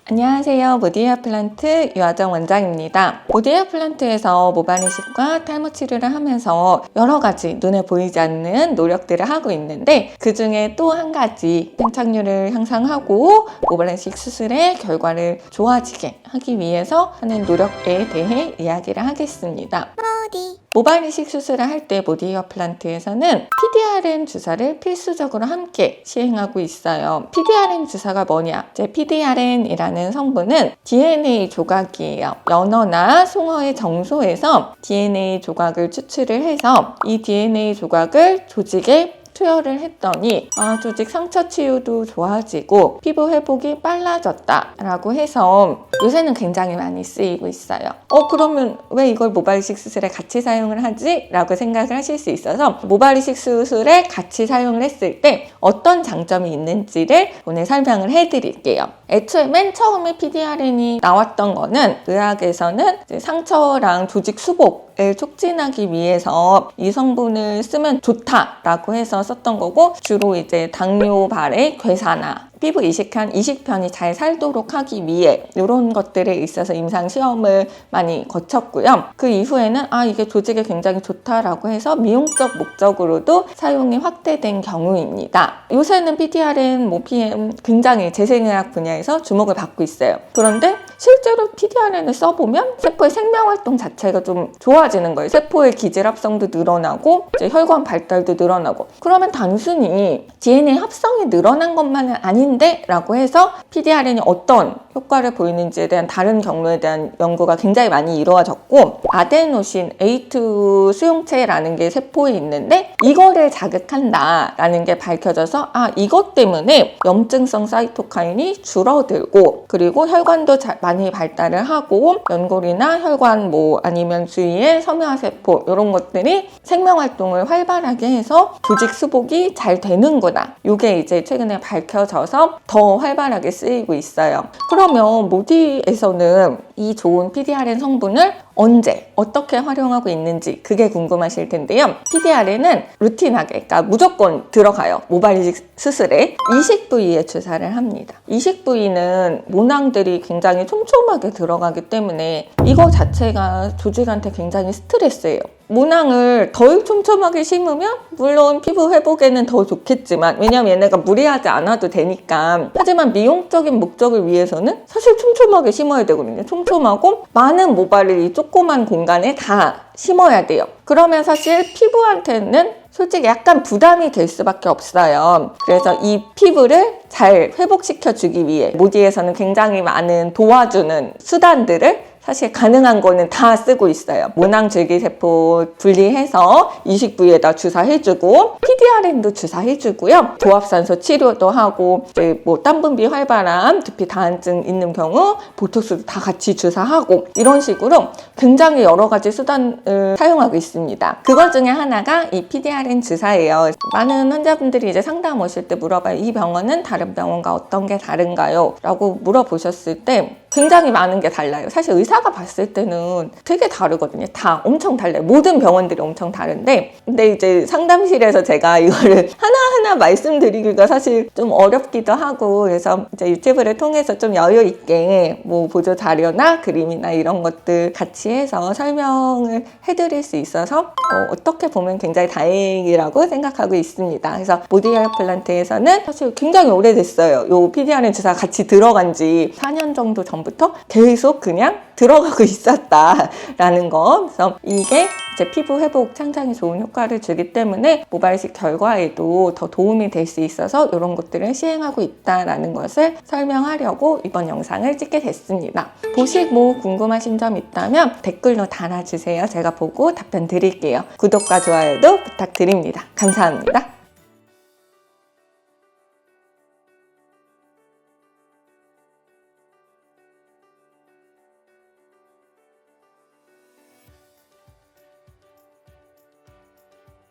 안녕하세요. 모디헤어 플란트 유아정 원장입니다. 모디헤어 플란트에서 모발 이식과 탈모 치료를 하면서 여러 가지 눈에 보이지 않는 노력들을 하고 있는데, 그 중에 또 한 가지 생착률을 향상하고 모발 이식 수술의 결과를 좋아지게 하기 위해서 하는 노력에 대해 이야기를 하겠습니다. 모발 이식 수술을 할 때 모디헤어 플란트에서는 PDRN 주사를 필수적으로 함께 시행하고 있어요. PDRN 주사가 뭐냐? PDRN이라는 성분은 DNA 조각이에요. 연어나 송어의 정소에서 DNA 조각을 추출을 해서 이 DNA 조각을 조직에 투여를 했더니 조직 상처 치유도 좋아지고 피부 회복이 빨라졌다 라고 해서 요새는 굉장히 많이 쓰이고 있어요. 그러면 왜 이걸 모발 이식 수술에 같이 사용을 하지? 라고 생각을 하실 수 있어서, 모발 이식 수술에 같이 사용을 했을 때 어떤 장점이 있는지를 오늘 설명을 해드릴게요. 애초에 맨 처음에 PDRN이 나왔던 거는 의학에서는 상처랑 조직 수복을 촉진하기 위해서 이 성분을 쓰면 좋다라고 해서 썼던 거고, 주로 이제 당뇨발의 괴사나 피부 이식한 이식편이 잘 살도록 하기 위해 이런 것들에 있어서 임상 시험을 많이 거쳤고요. 그 이후에는 이게 조직에 굉장히 좋다라고 해서 미용적 목적으로도 사용이 확대된 경우입니다. 요새는 PDRN, PM 굉장히 재생의학 분야에서 주목을 받고 있어요. 그런데 실제로 PDRN을 써보면 세포의 생명활동 자체가 좀 좋아지는 거예요. 세포의 기질 합성도 늘어나고 이제 혈관 발달도 늘어나고. 그러면 단순히 DNA 합성이 늘어난 것만은 아닌데 라고 해서 PDRN이 어떤 효과를 보이는지에 대한 다른 경로에 대한 연구가 굉장히 많이 이루어졌고, 아데노신 A2 수용체라는 게 세포에 있는데 이거를 자극한다 라는 게 밝혀져서 이것 때문에 염증성 사이토카인이 줄어들고, 그리고 혈관도 많이 발달을 하고 연골이나 혈관 아니면 주위의 섬유화세포 이런 것들이 생명활동을 활발하게 해서 조직 수복이 잘 되는구나, 이게 이제 최근에 밝혀져서 더 활발하게 쓰이고 있어요. 그러면 모디에서는 이 좋은 PDRN 성분을 언제 어떻게 활용하고 있는지 그게 궁금하실 텐데요. PDRN은 루틴하게, 그러니까 무조건 들어가요. 모발 이식 수술에 이식 부위에 주사를 합니다. 이식 부위는 모낭들이 굉장히 촘촘하게 들어가기 때문에 이거 자체가 조직한테 굉장히 스트레스예요. 모낭을 덜 촘촘하게 심으면 물론 피부 회복에는 더 좋겠지만, 왜냐면 얘네가 무리하지 않아도 되니까. 하지만 미용적인 목적을 위해서는 사실 촘촘하게 심어야 되거든요. 촘촘하고 많은 모발을 이 조그만 공간에 다 심어야 돼요. 그러면 사실 피부한테는 솔직히 약간 부담이 될 수밖에 없어요. 그래서 이 피부를 잘 회복시켜주기 위해 모디에서는 굉장히 많은 도와주는 수단들을 사실 가능한 거는 다 쓰고 있어요. 모낭 줄기세포 분리해서 이식 부위에다 주사해주고, PDRN도 주사해주고요. 고압산소 치료도 하고, 이제 땀 분비 활발함, 두피 다한증 있는 경우 보톡스도 다 같이 주사하고, 이런 식으로 굉장히 여러 가지 수단을 사용하고 있습니다. 그것 중에 하나가 이 PDRN 주사예요. 많은 환자분들이 이제 상담 오실 때 물어봐요. 이 병원은 다른 병원과 어떤 게 다른가요? 라고 물어보셨을 때 굉장히 많은 게 달라요. 사실 의사가 봤을 때는 되게 다르거든요. 다 엄청 달라요. 모든 병원들이 엄청 다른데, 근데 이제 상담실에서 제가 이거를 하나하나 말씀드리기가 사실 좀 어렵기도 하고, 그래서 이제 유튜브를 통해서 좀 여유 있게 보조 자료나 그림이나 이런 것들 같이 해서 설명을 해드릴 수 있어서 어떻게 보면 굉장히 다행이라고 생각하고 있습니다. 그래서 모디헤어 플란트에서는 사실 굉장히 오래됐어요. 요 PDRN 주사 같이 들어간 지 4년 정도 전부터 계속 그냥 들어가고 있었다라는 거. 그래서 이게 이제 피부 회복 창창에 좋은 효과를 주기 때문에 모발 이식 결과에도 더 도움이 될 수 있어서 이런 것들을 시행하고 있다라는 것을 설명하려고 이번 영상을 찍게 됐습니다. 보시고 궁금하신 점 있다면 댓글로 달아주세요. 제가 보고 답변 드릴게요. 구독과 좋아요도 부탁드립니다. 감사합니다.